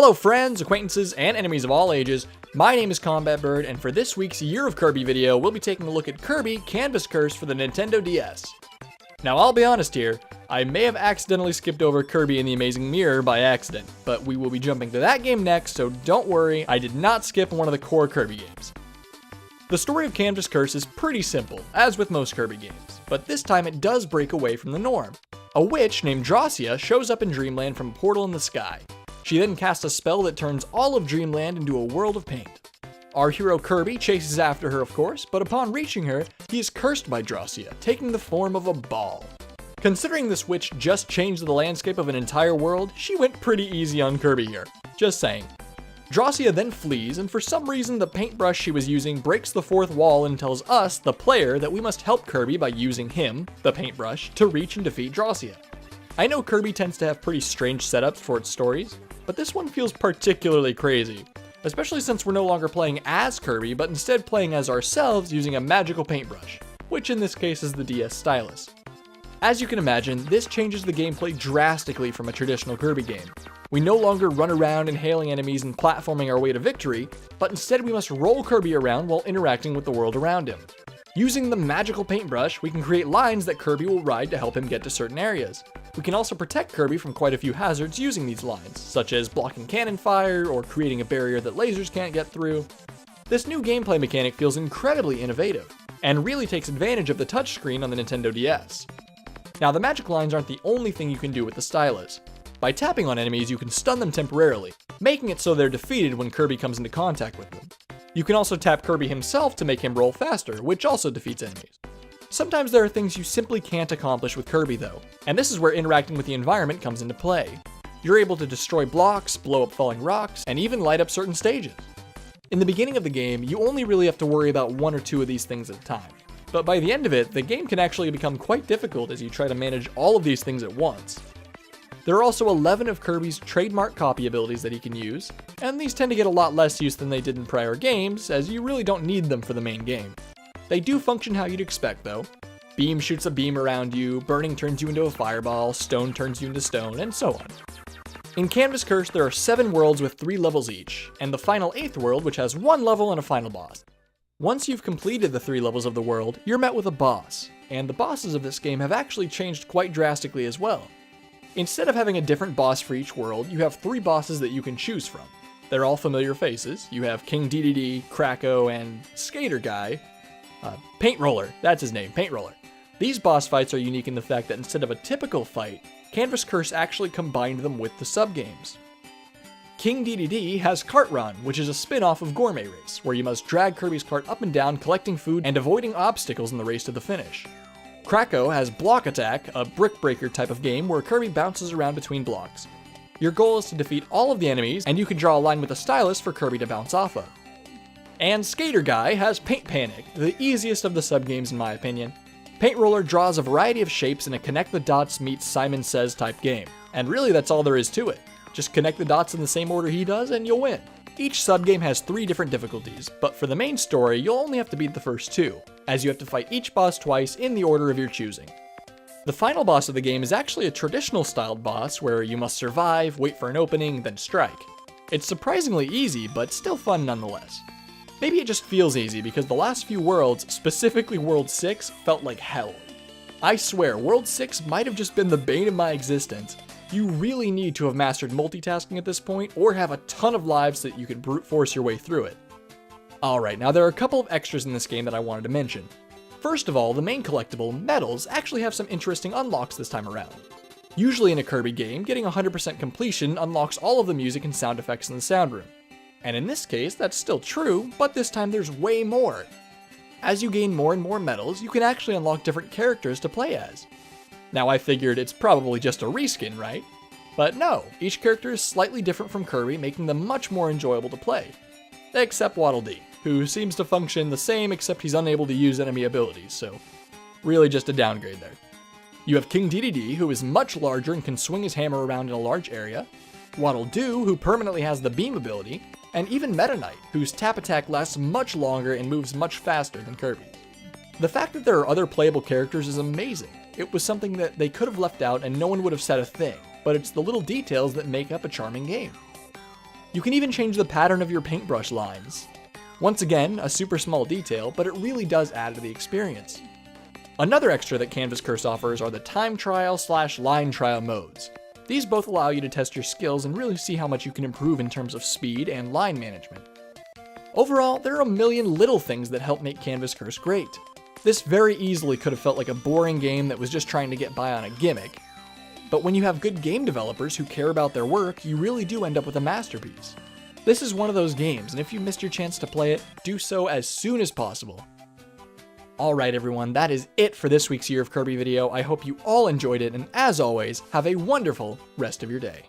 Hello friends, acquaintances, and enemies of all ages. My name is CombatByrd, and for this week's Year of Kirby video, we'll be taking a look at Kirby Canvas Curse for the Nintendo DS. Now I'll be honest here, I may have accidentally skipped over Kirby and the Amazing Mirror by accident, but we will be jumping to that game next, so don't worry, I did not skip one of the core Kirby games. The story of Canvas Curse is pretty simple, as with most Kirby games, but this time it does break away from the norm. A witch named Drossia shows up in Dreamland from a portal in the sky. She then casts a spell that turns all of Dreamland into a world of paint. Our hero Kirby chases after her, of course, but upon reaching her, he is cursed by Drossia, taking the form of a ball. Considering this witch just changed the landscape of an entire world, she went pretty easy on Kirby here. Just saying. Drossia then flees, and for some reason the paintbrush she was using breaks the fourth wall and tells us, the player, that we must help Kirby by using him, the paintbrush, to reach and defeat Drossia. I know Kirby tends to have pretty strange setups for its stories, but this one feels particularly crazy, especially since we're no longer playing as Kirby, but instead playing as ourselves using a magical paintbrush, which in this case is the DS stylus. As you can imagine, this changes the gameplay drastically from a traditional Kirby game. We no longer run around inhaling enemies and platforming our way to victory, but instead we must roll Kirby around while interacting with the world around him. Using the magical paintbrush, we can create lines that Kirby will ride to help him get to certain areas. We can also protect Kirby from quite a few hazards using these lines, such as blocking cannon fire or creating a barrier that lasers can't get through. This new gameplay mechanic feels incredibly innovative, and really takes advantage of the touchscreen on the Nintendo DS. Now, the magic lines aren't the only thing you can do with the stylus. By tapping on enemies, you can stun them temporarily, making it so they're defeated when Kirby comes into contact with them. You can also tap Kirby himself to make him roll faster, which also defeats enemies. Sometimes there are things you simply can't accomplish with Kirby though, and this is where interacting with the environment comes into play. You're able to destroy blocks, blow up falling rocks, and even light up certain stages. In the beginning of the game, you only really have to worry about one or two of these things at a time. But by the end of it, the game can actually become quite difficult as you try to manage all of these things at once. There are also 11 of Kirby's trademark copy abilities that he can use, and these tend to get a lot less use than they did in prior games, as you really don't need them for the main game. They do function how you'd expect though. Beam shoots a beam around you, burning turns you into a fireball, stone turns you into stone, and so on. In Canvas Curse, there are 7 worlds with 3 levels each, and the final 8th world which has 1 level and a final boss. Once you've completed the 3 levels of the world, you're met with a boss, and the bosses of this game have actually changed quite drastically as well. Instead of having a different boss for each world, you have 3 bosses that you can choose from. They're all familiar faces. You have King Dedede, Kracko, and Skater Guy. Paint Roller, that's his name, Paint Roller. These boss fights are unique in the fact that instead of a typical fight, Canvas Curse actually combined them with the sub-games. King Dedede has Kart Run, which is a spin-off of Gourmet Race, where you must drag Kirby's cart up and down collecting food and avoiding obstacles in the race to the finish. Kracko has Block Attack, a brick breaker type of game where Kirby bounces around between blocks. Your goal is to defeat all of the enemies, and you can draw a line with a stylus for Kirby to bounce off of. And Skater Guy has Paint Panic, the easiest of the sub-games in my opinion. Paint Roller draws a variety of shapes in a connect the dots meets Simon Says type game, and really that's all there is to it. Just connect the dots in the same order he does and you'll win. Each sub-game has 3 different difficulties, but for the main story you'll only have to beat the first 2, as you have to fight each boss twice in the order of your choosing. The final boss of the game is actually a traditional styled boss where you must survive, wait for an opening, then strike. It's surprisingly easy, but still fun nonetheless. Maybe it just feels easy because the last few worlds, specifically World 6, felt like hell. I swear, World 6 might have just been the bane of my existence. You really need to have mastered multitasking at this point, or have a ton of lives so that you can brute force your way through it. Alright, now there are a couple of extras in this game that I wanted to mention. First of all, the main collectible, medals, actually have some interesting unlocks this time around. Usually in a Kirby game, getting 100% completion unlocks all of the music and sound effects in the sound room. And in this case, that's still true, but this time there's way more. As you gain more and more medals, you can actually unlock different characters to play as. Now I figured it's probably just a reskin, right? But no, each character is slightly different from Kirby, making them much more enjoyable to play. Except Waddle Dee, who seems to function the same except he's unable to use enemy abilities, so really just a downgrade there. You have King Dedede, who is much larger and can swing his hammer around in a large area, Waddle Doo, who permanently has the beam ability, and even Meta Knight, whose tap attack lasts much longer and moves much faster than Kirby. The fact that there are other playable characters is amazing. It was something that they could have left out and no one would have said a thing, but it's the little details that make up a charming game. You can even change the pattern of your paintbrush lines. Once again, a super small detail, but it really does add to the experience. Another extra that Canvas Curse offers are the time trial / line trial modes. These both allow you to test your skills and really see how much you can improve in terms of speed and line management. Overall, there are a million little things that help make Canvas Curse great. This very easily could have felt like a boring game that was just trying to get by on a gimmick, but when you have good game developers who care about their work, you really do end up with a masterpiece. This is one of those games, and if you missed your chance to play it, do so as soon as possible. Alright everyone, that is it for this week's Year of Kirby video. I hope you all enjoyed it, and as always, have a wonderful rest of your day.